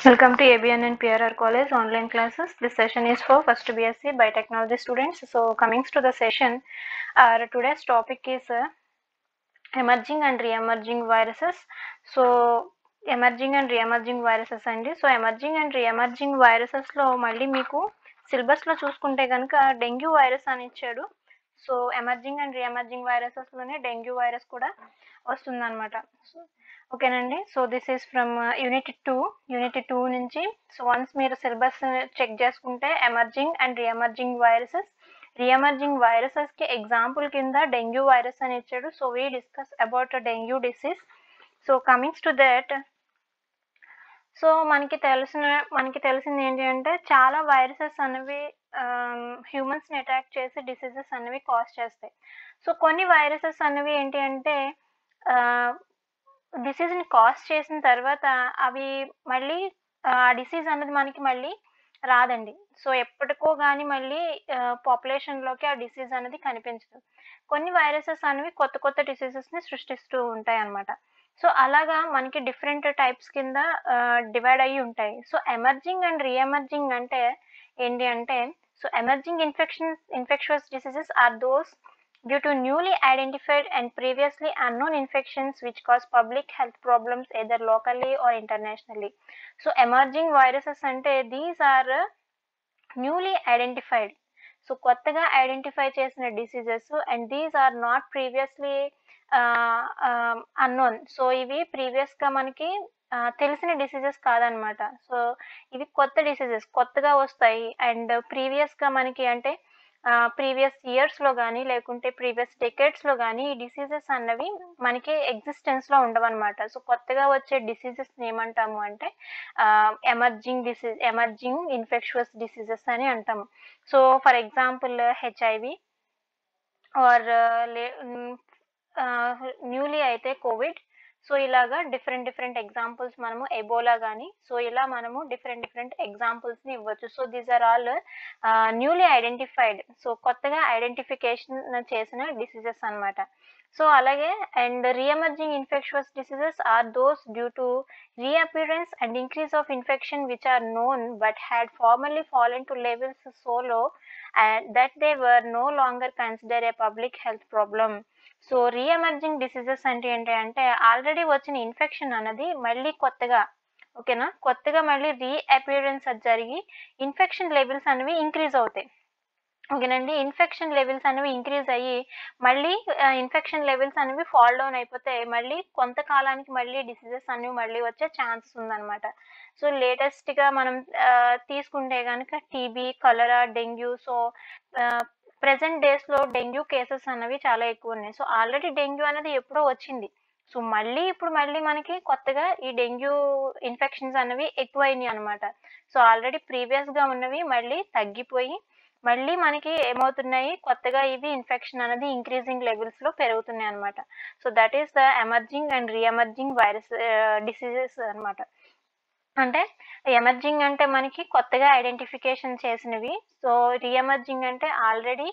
Welcome to ABN and PRR College online classes. This session is for first BSc Biotechnology students. So coming to the session, today's topic is emerging and re-emerging viruses. So emerging and re-emerging viruses అండి. So emerging and re-emerging viruses లో మళ్ళీ మీకు సిలబస్లో చూసుకుంటే కనుక dengue virus అని ఇచ్చాడు. So emerging and re-emerging viruses-లోనే డెంగ్యూ వైరస్ కూడా వస్తుందన్నమాట. సో ఓకేనండి. So this is from unit 2 నుంచి. సో వన్స్ మీరు సిలబస్ చెక్ చేసుకుంటే ఎమర్జింగ్ అండ్ రీఎమర్జింగ్ వైరసెస్కి ఎగ్జాంపుల్ కింద డెంగ్యూ వైరస్ అని ఇచ్చాడు. So we discuss about dengue disease. So comings to that, so మనకి తెలిసింది ఏంటి అంటే చాలా వైరసెస్ అనేవి హ్యూమన్స్ని అటాక్ చేసి డిసీజెస్ అనేవి కాజ్ చేస్తాయి. సో కొన్ని వైరసెస్ అనేవి ఏంటి అంటే డిసీజ్ని కాజ్ చేసిన తర్వాత అవి మళ్ళీ ఆ డిసీజ్ అనేది మనకి మళ్ళీ రాదండి. సో ఎప్పటికో కానీ మళ్ళీ పాపులేషన్లోకి ఆ డిసీజ్ అనేది కనిపించదు. కొన్ని వైరసెస్ అనేవి కొత్త డిసీజెస్ని సృష్టిస్తూ ఉంటాయి అన్నమాట. సో అలాగా మనకి డిఫరెంట్ టైప్స్ కింద డివైడ్ అయ్యి ఉంటాయి. సో ఎమర్జింగ్ అండ్ రీఎమర్జింగ్ అంటే ఏంటి అంటే, so emerging infections diseases are those due to newly identified and previously unknown infections which cause public health problems either locally or internationally. So emerging viruses ante these are newly identified, so కొత్తగా identify చేసిన diseases and these are not previously unknown. So ఇవి ప్రీవియస్గా మనకి తెలిసిన diseases కాదనమాట. So ఇవి కొత్త diseases కొత్తగా వస్తాయి. అండ్ ప్రీవియస్గా మనకి అంటే ప్రీవియస్ ఇయర్స్లో కానీ లేకుంటే ప్రీవియస్ డెకేడ్స్లో కానీ ఈ డిసీజెస్ అన్నవి మనకి ఎగ్జిస్టెన్స్లో ఉండవన్నమాట. సో కొత్తగా వచ్చే డిసీజెస్ని ఏమంటాము అంటే ఎమర్జింగ్ ఇన్ఫెక్షువస్ డిసీజెస్ అని అంటాము. So for example HIV or newly అయితే కోవిడ్. సో ఇలాగా డిఫరెంట్ ఎగ్జాంపుల్స్ మనము ఎబోలా కానీ, సో ఇలా మనము డిఫరెంట్ ఎగ్జాంపుల్స్ని ఇవ్వచ్చు. So these are all newly identified, so కొత్తగా ఐడెంటిఫికేషన్ చేసిన డిసీజెస్ అన్నమాట. సో అలాగే and reemerging infectious diseases are those due to reappearance and increase of infection which are known but had formerly fallen to levels so low and that they were no longer considered a public health problem. So reemerging diseases అంటే ఏంటి అంటే already వచ్చిన infection అన్నది మళ్ళీ కొత్తగా కొత్తగా మళ్ళీ reappearance అది జరిగి ఇన్ఫెక్షన్ లెవెల్స్ అనేవి ఇంక్రీజ్ అవుతాయి. ఓకేనండి. ఇన్ఫెక్షన్ లెవెల్స్ అనేవి ఇంక్రీజ్ అయ్యి మళ్ళీ ఇన్ఫెక్షన్ లెవెల్స్ అనేవి ఫాల్ డౌన్ అయిపోతే మళ్ళీ కొంతకాలానికి మళ్ళీ డిసీజెస్ అనేవి మళ్ళీ వచ్చే ఛాన్సెస్ ఉందన్నమాట. సో లేటెస్ట్గా మనం తీసుకుంటే కనుక టీబీ, కలరా, డెంగ్యూ. సో ప్రెసెంట్ డేస్లో డెంగ్యూ కేసెస్ అనేవి చాలా ఎక్కువ ఉన్నాయి. సో ఆల్రెడీ డెంగ్యూ అనేది ఎప్పుడో వచ్చింది. సో ఇప్పుడు మళ్ళీ మనకి కొత్తగా ఈ డెంగ్యూ ఇన్ఫెక్షన్స్ అనేవి ఎక్కువైనాయి అనమాట. సో ఆల్రెడీ ప్రీవియస్గా ఉన్నవి మళ్ళీ తగ్గిపోయి మళ్ళీ మనకి ఏమవుతున్నాయి, కొత్తగా ఇవి ఇన్ఫెక్షన్ అనేది ఇంక్రీజింగ్ లెవెల్స్లో పెరుగుతున్నాయి అనమాట. So that is the emerging and reemerging virus diseases అనమాట. అంటే ఎమర్జింగ్ అంటే మనకి కొత్తగా ఐడెంటిఫికేషన్ చేసినవి. సో రీఎమర్జింగ్ అంటే ఆల్రెడీ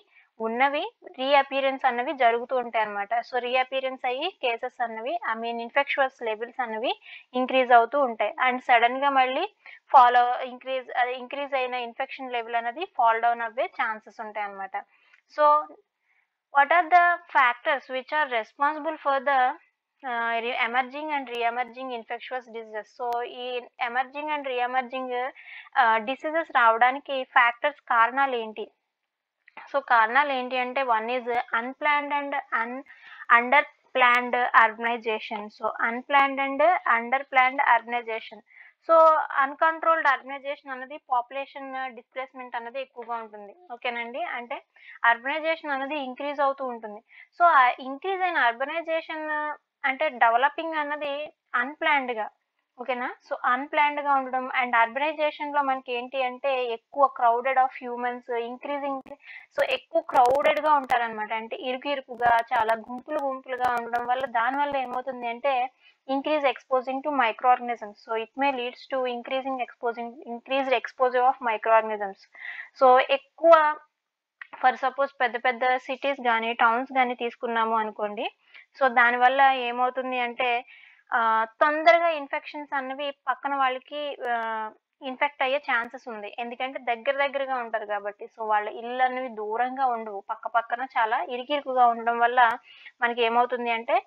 ఉన్నవి రీఅపియరెన్స్ అన్నవి జరుగుతూ ఉంటాయి అనమాట. సో రీఅపియరెన్స్ అయ్యి కేసెస్ అన్నవి ఇన్ఫెక్షువస్ లెవెల్స్ అనేవి ఇంక్రీజ్ అవుతూ ఉంటాయి. అండ్ సడన్గా మళ్ళీ ఇంక్రీజ్ అయిన ఇన్ఫెక్షన్ లెవెల్ అనేది ఫాల్ డౌన్ అవ్వే ఛాన్సెస్ ఉంటాయి అనమాట. So what are the factors which are responsible for the emerging and reemerging infectious diseases. So ఈ ఎమర్జింగ్ అండ్ రీఎమర్జింగ్ డిసీజెస్ రావడానికి ఫ్యాక్టర్స్ కారణాలు ఏంటి? సో కారణాలు ఏంటి అంటే one is unplanned and under planned urbanisation. So unplanned and under planned urbanisation. So uncontrolled urbanisation అనేది population displacement అనేది ఎక్కువగా ఉంటుంది. ఓకేనండి. అంటే అర్బనైజేషన్ అనేది ఇంక్రీజ్ అవుతూ ఉంటుంది. సో ఆ ఇంక్రీజ్ అయిన అర్బనైజేషన్ అంటే డెవలపింగ్ అన్నది అన్ప్లాన్డ్గా. ఓకేనా. సో అన్ప్లాన్డ్గా ఉండడం అండ్ అర్బనైజేషన్లో మనకి ఏంటి అంటే ఎక్కువ crowded of humans increasing. So ఎక్కువ క్రౌడెడ్గా ఉంటారనమాట. అంటే ఇరుకుగా చాలా గుంపులుగా ఉండడం వల్ల దానివల్ల ఏమవుతుంది అంటే increase exposing to micro organisms. So it may leads to increased exposure of micro organisms. So ఎక్కువ ఫర్ సపోజ్ పెద్ద సిటీస్ కానీ టౌన్స్ కానీ తీసుకున్నాము అనుకోండి. సో దానివల్ల ఏమవుతుంది అంటే తొందరగా ఇన్ఫెక్షన్స్ అన్నవి పక్కన వాళ్ళకి ఇన్ఫెక్ట్ అయ్యే ఛాన్సెస్ ఉంది. ఎందుకంటే దగ్గరగా ఉంటారు కాబట్టి. సో, వాళ్ళ ఇళ్ళనేవి దూరంగా ఉండవు. పక్కన చాలా ఇరుకిరుకుగా ఉండడం వల్ల మనకేమవుతుంది అంటే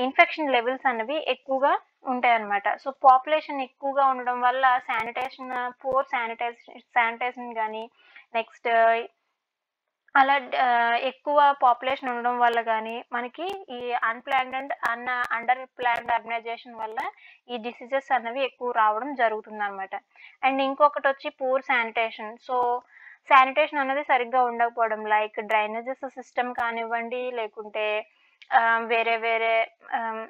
ఇన్ఫెక్షన్ లెవెల్స్ అన్నవి ఎక్కువగా ఉంటాయన్నమాట. సో, పాపులేషన్ ఎక్కువగా ఉండడం వల్ల పూర్ శానిటైజేషన్ గాని, నెక్స్ట్ అలా ఎక్కువ పాపులేషన్ ఉండడం వల్ల గాని, మనకి ఈ అండర్ ప్లాన్డ్ అర్బనైజేషన్ వల్ల ఈ డిసీజెస్ అన్నవి ఎక్కువ రావడం జరుగుతుందనమాట. అండ్ ఇంకొకటొచ్చి పూర్ శానిటేషన్. సో, శానిటేషన్ అనేది సరిగ్గా ఉండకపోవడం. లైక్ డ్రైనేజెస్ సిస్టమ్ కానివ్వండి, లేకుంటే వేరే వేరే ఆహ్,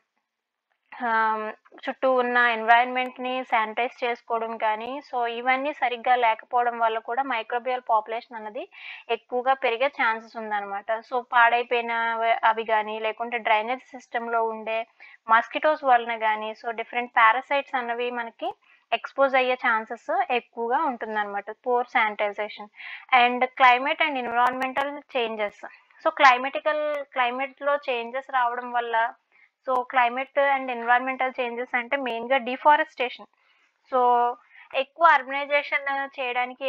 ఆహ్, చుట్టూ ఉన్న ఎన్విరాన్మెంట్‌ని శానిటైజ్ చేసుకోవడం కానీ, సో, ఇవన్నీ సరిగ్గా లేకపోవడం వల్ల కూడా మైక్రోబియల్ పాపులేషన్ అన్నది ఎక్కువగా పెరిగే ఛాన్సెస్ ఉందనమాట. సో, అవి గానీ, లేకుంటే డ్రైనేజ్ సిస్టమ్‌లో ఉండే మస్కిటోస్ వలన గానీ, సో, డిఫరెంట్ పారాసైట్స్ అన్నవి మనకి ఎక్స్‌పోజ్ అయ్యే ఛాన్సెస్ ఎక్కువగా ఉంటుందనమాట. Poor sanitisation. And climate and environmental changes. So, క్లైమేట్‌లో చేంజెస్ రావడం వల్ల, so, climate and environmental changes అంటే మెయిన్‌గా డిఫారెస్టేషన్. సో, ఎక్కువ అర్బనైజేషన్ చేయడానికి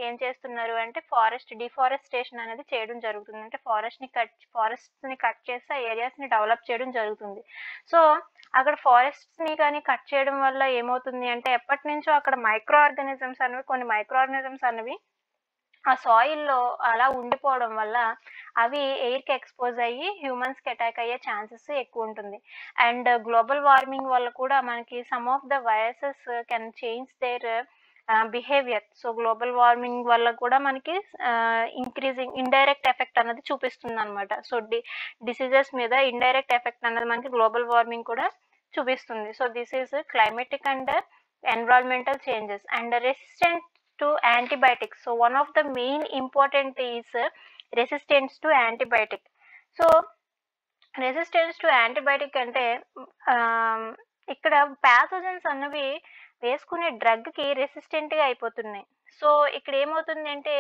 ఏం చేస్తున్నారు అంటే డిఫారెస్టేషన్ అనేది చేయడం జరుగుతుంది. అంటే ఫారెస్ట్స్‌ని కట్ చేసి ఆ ఏరియాస్‌ని డెవలప్ చేయడం జరుగుతుంది. సో, అక్కడ ఫారెస్ట్స్‌ని గాని కట్ చేయడం వల్ల ఏమవుతుంది అంటే ఎప్పటినుంచో అక్కడ కొన్ని మైక్రో ఆర్గానిజమ్స్ అనేవి ఆ సాయిల్‌లో అలా ఉండిపోవడం వల్ల అవి ఎయిర్‌కి ఎక్స్‌పోజ్ అయ్యి హ్యూమన్స్‌కి అటాక్ అయ్యే ఛాన్సెస్ ఎక్కువుంటుంది. అండ్ గ్లోబల్ వార్మింగ్ వల్ల కూడా మనకి some of the viruses can change their behaviour. So, global warming వల్ల కూడా మనకి ఇండైరెక్ట్ ఎఫెక్ట్ అన్నది చూపిస్తుందనమాట. సో, డిసీజెస్ మీద ఇండైరెక్ట్ ఎఫెక్ట్ అన్నది మనకి గ్లోబల్ వార్మింగ్ కూడా చూపిస్తుంది. So, this is climatic and environmental changes and resistant to antibiotics. So, one of the main important is resistance to antibiotic. So, resistance to antibiotic అంటే ఇక్కడ pathogens అన్నవి వేసుకునే డ్రగ్‌కి రెసిస్టెంట్‌గా అయిపోతున్నాయి. సో, ఇక్కడ ఏమవుతుందంటే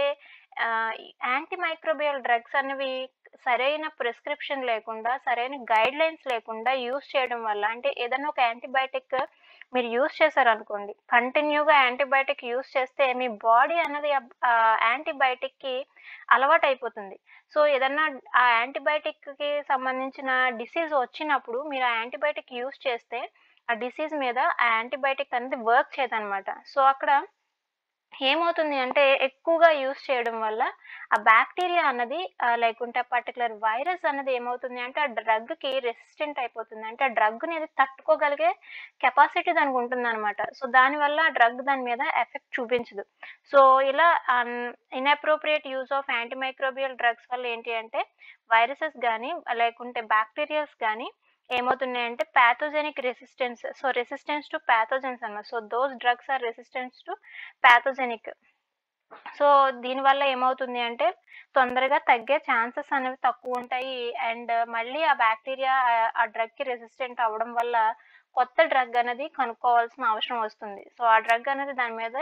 యాంటీమైక్రోబియల్ డ్రగ్స్ అన్నవి సరైన ప్రిస్క్రిప్షన్ లేకుండా, సరైన గైడ్‌లైన్స్ లేకుండా యూజ్ చేయడం వల్ల, అంటే ఏదైనా ఒక యాంటీబయాటిక్ మీరు యూజ్ చేశారనుకోండి, కంటిన్యూగా యాంటీబయాటిక్ యూజ్ చేస్తే మీ బాడీ అన్నది యాంటీబయాటిక్‌కి అలవాటయిపోతుంది. సో, ఏదన్నా ఆ యాంటీబయాటిక్‌కి సంబంధించిన డిసీజ్ వచ్చినప్పుడు మీరు ఆ యాంటీబయాటిక్ యూజ్ చేస్తే, ఆ డిసీజ్ మీద ఆ యాంటీబయాటిక్ అనేది వర్క్ చేయదనమాట. సో, అక్కడ ఏమవుతుంది అంటే ఎక్కువగా యూజ్ చేయడం వల్ల ఆ బ్యాక్టీరియా అన్నది లేకుంటే పర్టిక్యులర్ వైరస్ అన్నది ఏమవుతుంది అంటే ఆ డ్రగ్‌కి రెసిస్టెంట్ అయిపోతుంది. అంటే ఆ డ్రగ్‌ని తట్టుకోగలిగే కెపాసిటీ దానికుంటుందనమాట. సో, దానివల్ల ఆ డ్రగ్ దాని మీద ఎఫెక్ట్ చూపించదు. సో, ఇలా inappropriate use of antimicrobial drugs వల్ల ఏంటి అంటే వైరసెస్ గానీ, లేకుంటే బ్యాక్టీరియాస్ గానీ ఏమవుతున్నాయంటే pathogenic resistance. So, resistance to pathogens అన్నమాట. So, those drugs are resistance to pathogenic. So, దీనివల్ల ఏమవుతుంది అంటే తొందరగా తగ్గే ఛాన్సెస్ అనేవి తక్కువుంటాయి. అండ్ మళ్ళీ ఆ బ్యాక్టీరియా ఆ డ్రగ్‌కి రెసిస్టెంట్ అవ్వడం వల్ల కొత్త డ్రగ్ అనేది కనుక్కోవాల్సిన అవసరం వస్తుంది. సో, ఆ డ్రగ్ అనేది దాని మీద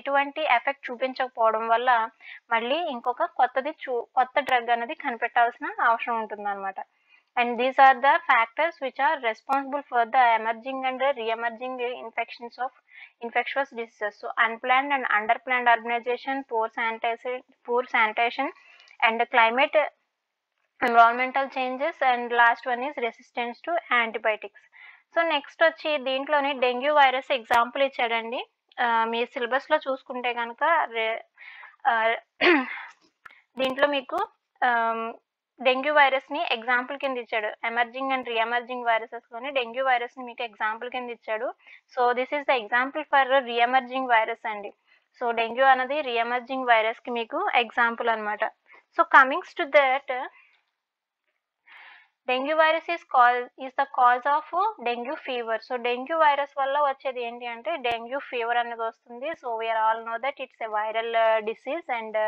ఎటువంటి ఎఫెక్ట్ చూపించకపోవడం వల్ల మళ్ళీ ఇంకొక కొత్త డ్రగ్ అనేది కనిపెట్టాల్సిన అవసరం ఉంటుందన్నమాట. And these are the factors which are responsible for the emerging and re-emerging infections of infectious diseases. So, unplanned and underplanned urbanization, poor sanitation, and climate, environmental changes, and last one is resistance to antibiotics. So, next వచ్చి దీంట్లోనే dengue virus example ఇచ్చాడండి. మీ సిలబస్‌లో చూసుకుంటే గనక దీంట్లో మీకు dengue వైరస్‌ని example కింద ఇచ్చాడు. ఎమర్జింగ్ అండ్ రీఎమర్జింగ్ వైరసెస్‌లోని డెంగ్యూ వైరస్‌ని మీకు ఎగ్జాంపుల్ కింద ఇచ్చాడు. So, this is the example for reemerging virus అండి. సో, డెంగ్యూ అనేది రీఎమర్జింగ్ వైరస్‌కి మీకు ఎగ్జాంపుల్ అనమాట. So, comings to that dengue virus is the cause of dengue fever. So, dengue virus వల్ల వచ్చేది ఏంటి అంటే డెంగ్యూ ఫీవర్ అనేది వస్తుంది. So, we are all know that it's a viral disease and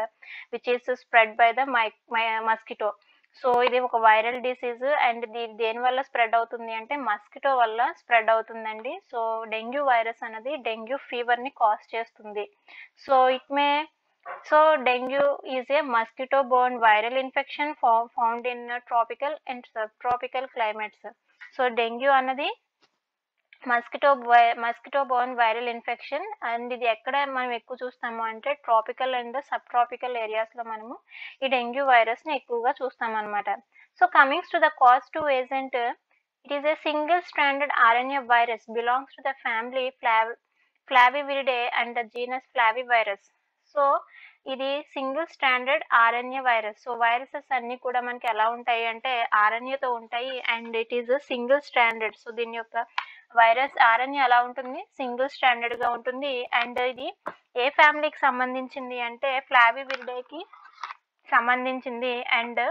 which is spread by the mosquito. So, ఇది ఒక viral disease and దేనివల్ల spread అవుతుంది అంటే మస్కిటో వల్ల స్ప్రెడ్ అవుతుందండి. సో, డెంగ్యూ వైరస్ అనేది డెంగ్యూ ఫీవర్‌ని కాజ్ చేస్తుంది. So, dengue is a mosquito-borne viral infection found in tropical and subtropical climates. So, dengue అన్నది mosquito borne viral infection. And ఇది ఎక్కడ మనం ఎక్కువ చూస్తాము అంటే ట్రాపికల్ అండ్ సబ్ ట్రాపికల్ ఏరియాస్లో మనము ఈ డెంగ్యూ వైరస్ని ఎక్కువగా చూస్తామన్నమాట. So comings to the cause to agent, it is a single stranded RNA virus belongs to the family Flaviviridae and the genus Flavivirus. So ఇది single stranded RNA virus. So viruses అన్నీ కూడా మనకి ఎలా ఉంటాయి అంటే ఆర్ఎన్ఏతో ఉంటాయి and it is single stranded. So దీని యొక్క వైరస్ ఆర్ఎన్ఏ ఎలా ఉంటుంది, సింగిల్ స్ట్రాండెడ్గా ఉంటుంది. అండ్ ఇది ఏ ఫ్యామిలీకి సంబంధించింది అంటే ఫ్లావివిరిడేకి సంబంధించింది. అండ్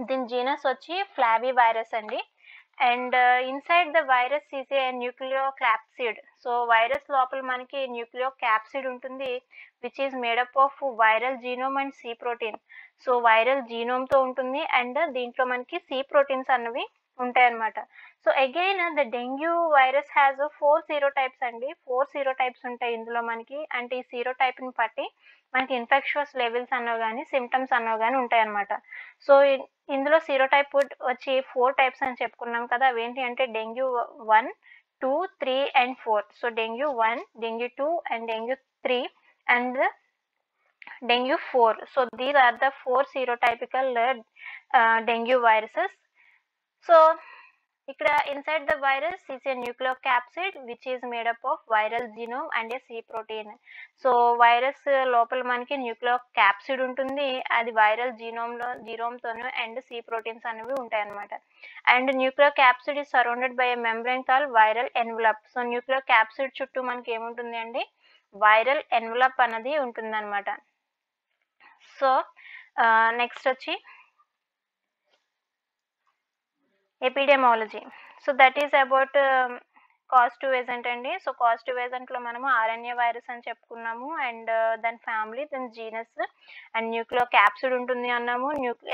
దీని జీనస్ వచ్చి ఫ్లావి వైరస్ అండి. And inside the virus is a nucleocapsid. So virus లోపల మనకి న్యూక్లియో క్యాప్సిడ్ ఉంటుంది which is made up of viral genome and C protein. So viral జీనోమ్తో ఉంటుంది అండ్ దీంట్లో మనకి సి ప్రోటీన్స్ అన్నవి ఉంటాయి అన్నమాట. So again the dengue virus has 4 serotypes అండి. 4 సీరోటైప్స్ ఉంటాయి ఇందులో మనకి. అంటే ఈ సీరోటైప్ని బట్టి మనకి ఇన్ఫెక్షస్ లెవెల్స్ అన్నవి కానీ సిమ్టమ్స్ అన్నవి కానీ ఉంటాయి అన్నమాట. సో ఇందులో సీరోటైప్ వచ్చి 4 టైప్స్ అని చెప్పుకున్నాం కదా. అవేంటి అంటే dengue 1, 2, 3 and 4. So dengue 1, dengue 2 and dengue 3 and dengue 4. So these are the 4 serotypical dengue viruses. So ఇక్కడ inside the virus is a nucleocapsid which is made up of viral genome and a C protein. So virus లోపల మనకి nucleocapsid ఉంటుంది, అది viral జీనోమ్తోను and C proteins అనేవి ఉంటాయి అన్నమాట. And nucleocapsid is surrounded by A membrane call viral envelope. So nucleocapsid చుట్టూ మనకి ఏముంటుంది అండి, వైరల్ ఎన్వలప్ అనేది ఉంటుంది అనమాట. సో నెక్స్ట్ వచ్చి epidemiology. So that is about cause to agent అండి. సో కాజ్ టు ఏజెంట్లో మనము ఆర్ఎన్ఏ వైరస్ అని చెప్పుకున్నాము అండ్ దాని ఫ్యామిలీ, దాని జీనస్ అండ్ న్యూక్లియో క్యాప్సిడ్ ఉంటుంది అన్నాము,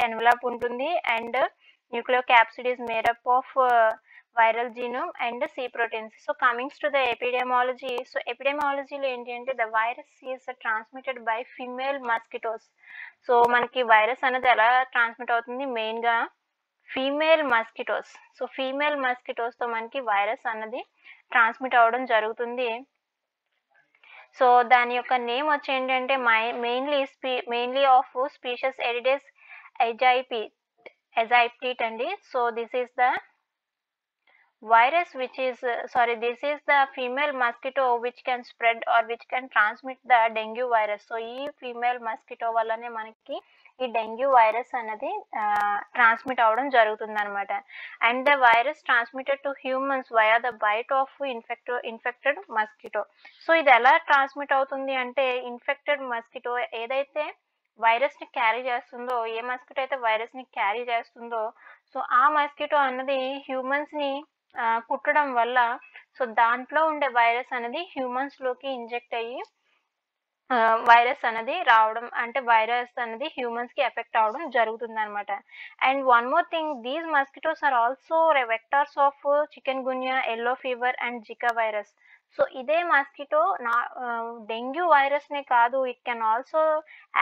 ఎన్వలప్ ఉంటుంది and nucleocapsid is made up of viral genome and C proteins. So comings to the epidemiology. So ఎపిడెమాలజీలో ఏంటి అంటే the virus is transmitted by female mosquitoes. So మనకి virus అనేది ఎలా transmit అవుతుంది, మెయిన్గా ఫీమేల్ మస్కిటోస్. సో ఫీమేల్ మస్కిటోస్తో మనకి వైరస్ అన్నది ట్రాన్స్మిట్ అవ్వడం జరుగుతుంది. సో దాని యొక్క నేమ్ వచ్చి ఏంటంటే మెయిన్లీ ఆఫ్ స్పీషియస్ ఎడిడెస్ ఎజైప్టిట్ అండి. So this is the virus which is this is the female mosquito which can spread or which can transmit the dengue virus. So ఈ ఫీమేల్ మస్కిటో వల్లనే మనకి ఈ డెంగ్యూ వైరస్ అనేది transmit అవ్వడం జరుగుతుంది అనమాట. And the virus transmitted to humans via the bite of infected mosquito. So ఇది ఎలా ట్రాన్స్మిట్ అవుతుంది అంటే ఇన్ఫెక్టెడ్ మస్కిటో ఏదైతే వైరస్ని క్యారీ చేస్తుందో, ఏ మస్కిటో అయితే వైరస్ని క్యారీ చేస్తుందో, సో ఆ మస్కిటో అన్నది హ్యూమన్స్ని కుట్టడం వల్ల సో దాంట్లో ఉండే వైరస్ అనేది హ్యూమన్స్లోకి ఇంజెక్ట్ అయ్యి వైరస్ అనేది రావడం, అంటే వైరస్ అనేది హ్యూమన్స్కి ఎఫెక్ట్ అవ్వడం జరుగుతుంది అనమాట. And one more thing, these mosquitoes are also vectors of chikungunya, yellow fever and Zika virus. So ఇదే మస్కిటో డెంగ్యూ వైరస్నే కాదు, it can also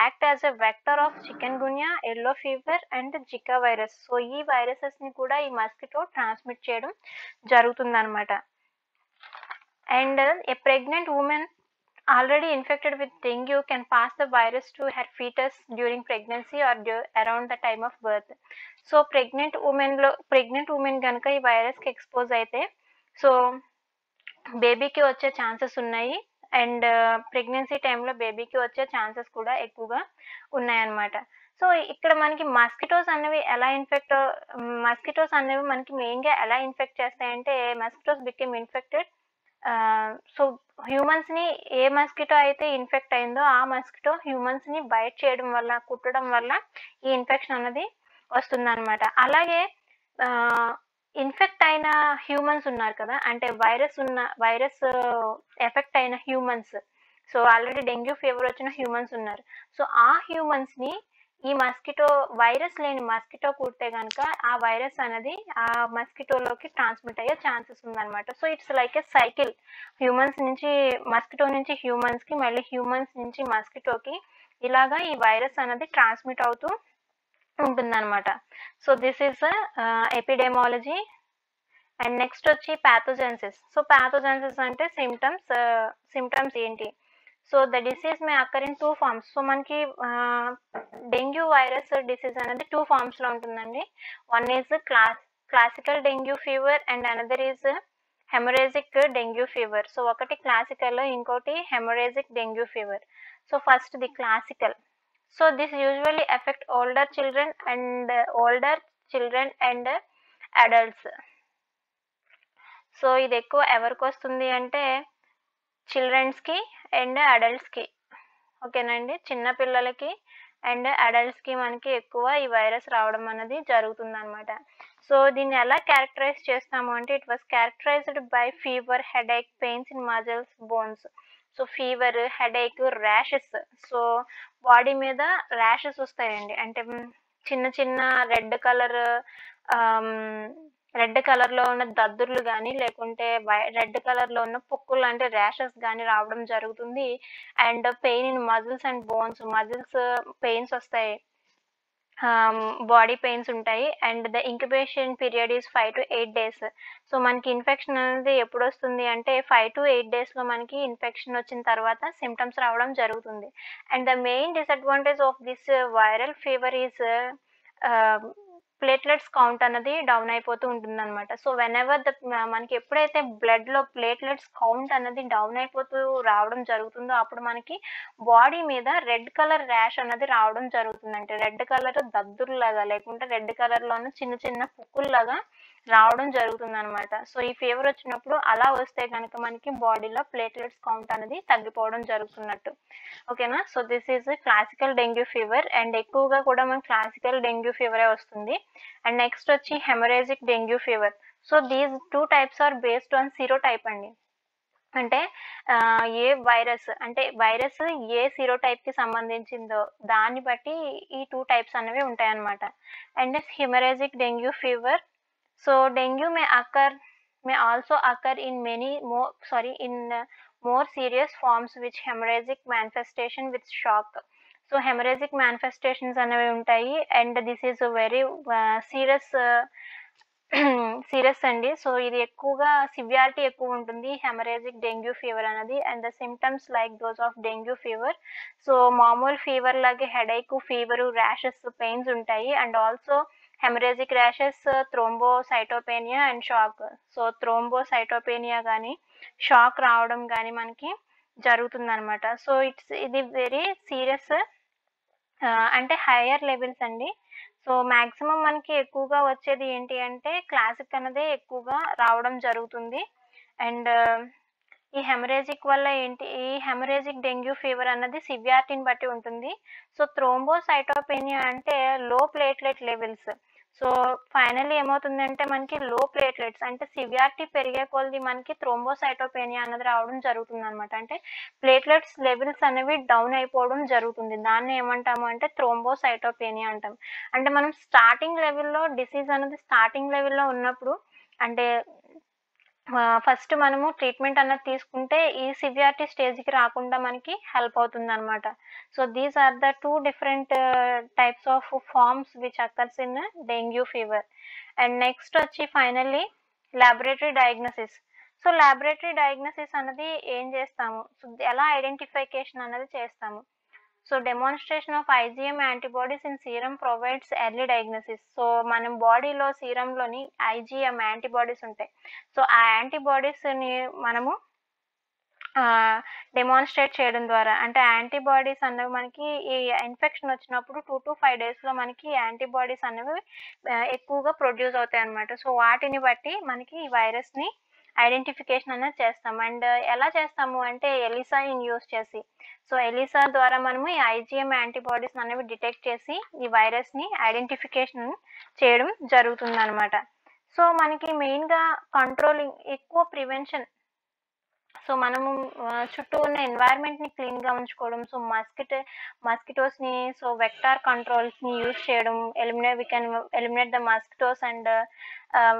act as a vector of chikungunya, yellow fever and Zika virus. So ఈ వైరసెస్ని కూడా ఈ mosquito transmit చేయడం జరుగుతుందన్నమాట. And a pregnant woman already infected with dengue can pass the virus to her fetus during pregnancy or around the time of birth. So pregnant women కనుక ఈ వైరస్కి expose అయితే సో బేబీకి వచ్చే ఛాన్సెస్ ఉన్నాయి and pregnancy టైంలో బేబీకి వచ్చే ఛాన్సెస్ కూడా ఎక్కువగా ఉన్నాయన్నమాట. సో ఇక్కడ మనకి మస్కిటోస్ అనేవి మనకి మెయిన్గా ఎలా ఇన్ఫెక్ట్ చేస్తాయంటే మస్కిటోస్ బికెమ్ ఇన్ఫెక్టెడ్. సో హ్యూమన్స్ని ఏ మస్కిటో అయితే ఇన్ఫెక్ట్ అయిందో ఆ మస్కిటో హ్యూమన్స్ని బైట్ చేయడం వల్ల, కుట్టడం వల్ల ఈ ఇన్ఫెక్షన్ అనేది వస్తుందన్నమాట. అలాగే ఇన్ఫెక్ట్ అయిన హ్యూమన్స్ ఉన్నారు కదా, అంటే వైరస్ ఎఫెక్ట్ అయిన humans, so already dengue fever వచ్చిన హ్యూమన్స్ ఉన్నారు. సో ఆ హ్యూమన్స్ని ఈ మస్కిటో వైరస్ లేని మస్కిటో కుడితే కనుక ఆ వైరస్ అనేది ఆ మస్కిటోలోకి ట్రాన్స్మిట్ అయ్యే ఛాన్సెస్ ఉందన్నమాట. So it's like A cycle, humans నుంచి మస్కిటో నుంచి హ్యూమన్స్కి, మళ్ళీ హ్యూమన్స్ నుంచి మస్కిటోకి, ఇలాగా ఈ వైరస్ అనేది ట్రాన్స్మిట్ అవుతూ ఉంటుందన్నమాట. So this is epidemiology. And next వచ్చి ప్యాథోజెన్సిస్. సో ప్యాథోజెన్సిస్ అంటే సిమ్టమ్స్ ఏంటి? So the disease may occur in 2 forms. So మనకి డెంగ్యూ వైరస్ డిసీజ్ అనేది 2 ఫార్మ్స్‌లో ఉంటుందండి. One is classical dengue fever and another is haemorrhagic dengue fever. So ఒకటి classical, ఇంకోటి haemorrhagic dengue fever. So first the classical. So this usually effect older children and adults. So ఇది ఎక్కువ ఎవరికి వస్తుంది అంటే చిల్డ్రన్స్‌కి అండ్ అడల్ట్స్‌కి. ఓకేనండి. చిన్న పిల్లలకి అండ్ అడల్ట్స్‌కి మనకి ఎక్కువ ఈ వైరస్ రావడం అనేది జరుగుతుందనమాట. సో దీన్ని ఎలా క్యారెక్టరైజ్ చేస్తాము అంటే it was characterised by fever, headache, pains in muscles, bones. So fever, headache, rashes. So body మీద ర్యాషెస్ వస్తాయండి. అంటే చిన్న చిన్న రెడ్ కలర్‌లో ఉన్న దద్దుర్లు గానీ, లేకుంటే రెడ్ కలర్‌లో ఉన్న పొక్కులు అంటే ర్యాషెస్ గానీ రావడం జరుగుతుంది. And pain in muscles and bones. Pains వస్తాయి. బాడీ పెయిన్స్ ఉంటాయి. And the incubation period is 5-8 days. So మనకి ఇన్ఫెక్షన్ అనేది ఎప్పుడొస్తుంది అంటే 5-8 డేస్‌లో మనకి ఇన్ఫెక్షన్ వచ్చిన తర్వాత సిమ్టమ్స్ రావడం జరుగుతుంది. And the main disadvantage of this viral fever is platelets count అన్నది డౌన్ అయిపోతూ ఉంటుందనమాట. సో వెనెవర్ మనకి ఎప్పుడైతే బ్లడ్‌లో ప్లేట్లెట్స్ కౌంట్ అన్నది డౌన్ అయిపోతూ రావడం జరుగుతుందో అప్పుడు మనకి బాడీ మీద రెడ్ కలర్ ర్యాష్ అన్నది రావడం జరుగుతుందండి. రెడ్ కలర్ దద్దుర్లాగా లేకుంటే రెడ్ కలర్‌లోనే చిన్న చిన్న పుక్కుల్లాగా రావడం జరుగుతుందనమాట. సో ఈ ఫీవర్ వచ్చినప్పుడు అలా వస్తే గనక మనకి బాడీలో ప్లేట్లెట్స్ కౌంట్ అనేది తగ్గిపోవడం జరుగుతున్నట్టు. ఓకేనా? So this is classical dengue fever and ఎక్కువగా కూడా మనకి క్లాసికల్ డెంగ్యూ ఫీవరే వస్తుంది. అండ్ నెక్స్ట్ వచ్చి haemorrhagic dengue fever. So these 2 types are based on serotype అండి. అంటే ఏ వైరస్ ఏ సీరోటైప్‌కి సంబంధించిందో దాన్ని బట్టి ఈ 2 టైప్స్ అనేవి ఉంటాయన్నమాట. And haemorrhagic dengue fever. So dengue may also occur in more serious forms which hemorrhagic manifestation with shock. So hemorrhagic manifestations అనేవి ఉంటాయి. And this is very serious అండి. సో ఇది ఎక్కువగా సివియారిటీ ఎక్కువ ఉంటుంది హెమరేజిక్ డెంగ్యూ ఫీవర్ అనేది. And the symptoms like those of dengue fever. So మామూలు fever లాగే హెడేక్, ఫీవరు, ర్యాషెస్, పెయిన్స్ ఉంటాయి. And also haemorrhagic rashes, thrombocytopenia and shock. So thrombocytopenia గానీ, షాక్ రావడం గానీ మనకి జరుగుతుందనమాట. సో ఇది వెరీ సీరియస్ అంటే హైయర్ లెవెల్స్ అండి. సో మాక్సిమం మనకి ఎక్కువగా వచ్చేది ఏంటి అంటే క్లాసిక్ అన్నదే ఎక్కువగా రావడం జరుగుతుంది. అండ్ ఈ హెమరేజిక్ డెంగ్యూ ఫీవర్ అన్నది సివియారిటీని బట్టి ఉంటుంది. సో థ్రోంబోసైటోపెనియా అంటే లో ప్లేట్లెట్ లెవెల్స్. సో ఫైనల్లీ ఏమవుతుందంటే మనకి లో ప్లేట్లెట్స్ అంటే సివియారిటీ పెరిగే కొలది మనకి థ్రోంబోసైటోపెనియా అన్నది రావడం జరుగుతుందనమాట. అంటే ప్లేట్లెట్స్ లెవెల్స్ అనేవి డౌన్ అయిపోవడం జరుగుతుంది. దాన్ని ఏమంటాము అంటే థ్రోంబోసైటోపెనియా అంటాం. అంటే మనం డిసీజ్ అనేది స్టార్టింగ్ లెవెల్‌లో ఉన్నప్పుడు అంటే ఫస్ట్ మనము ట్రీట్మెంట్ అన్నది తీసుకుంటే ఈ సివియారిటీ స్టేజ్‌కి రాకుండా మనకి హెల్ప్ అవుతుందనమాట. So these are the 2 different types of forms which occurs in dengue fever. And next వచ్చి finally laboratory diagnosis. So laboratory diagnosis అన్నది ఏం చేస్తాము? సో ఎలా ఐడెంటిఫికేషన్ అన్నది చేస్తాము. So demonstration of IgM antibodies in serum provides early diagnosis. So మనం బాడీలో సీరమ్‌లోని ఐజీఎం యాంటీబాడీస్ ఉంటాయి. సో ఆ యాంటీబాడీస్‌ని మనము డెమాన్‌స్ట్రేట్ చేయడం ద్వారా అంటే యాంటీబాడీస్ అనేవి మనకి ఈ ఇన్ఫెక్షన్ వచ్చినప్పుడు 2-5 డేస్‌లో మనకి యాంటీబాడీస్ అనేవి ఎక్కువగా ప్రొడ్యూస్ అవుతాయన్నమాట. సో వాటిని బట్టి మనకి ఈ వైరస్‌ని ఐడెంటిఫికేషన్ అనేది చేస్తాం. అండ్ ఎలా చేస్తాము అంటే ఎలిసాని యూజ్ చేసి. సో ఎలిసా ద్వారా మనము ఈ ఐజీఎం యాంటీబాడీస్ అనేవి డిటెక్ట్ చేసి ఈ వైరస్‌ని ఐడెంటిఫికేషన్ చేయడం జరుగుతుందనమాట. సో మనకి మెయిన్‌గా ఎక్కువ ప్రివెన్షన్. సో మనము చుట్టూ ఉన్న ఎన్వైర్న్మెంట్‌ని క్లీన్‌గా ఉంచుకోవడం. సో మస్కిటోస్‌ని వెక్టార్ కంట్రోల్స్‌ని యూజ్ చేయడం. We can eliminate the mosquitoes and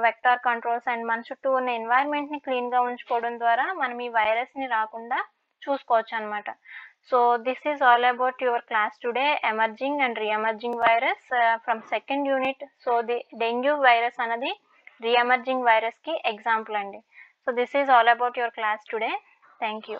vector controls. And మన చుట్టూ ఉన్న ఎన్వైర్న్మెంట్‌ని క్లీన్‌గా ఉంచుకోవడం ద్వారా మనం ఈ వైరస్‌ని రాకుండా చూసుకోవచ్చనమాట. So this is all about your class today emerging and reemerging virus from second unit. So the dengue virus అన్నది రీఎమర్జింగ్ వైరస్కి ఎగ్జాంపుల్ అండి. So this is all about your class today. Thank you.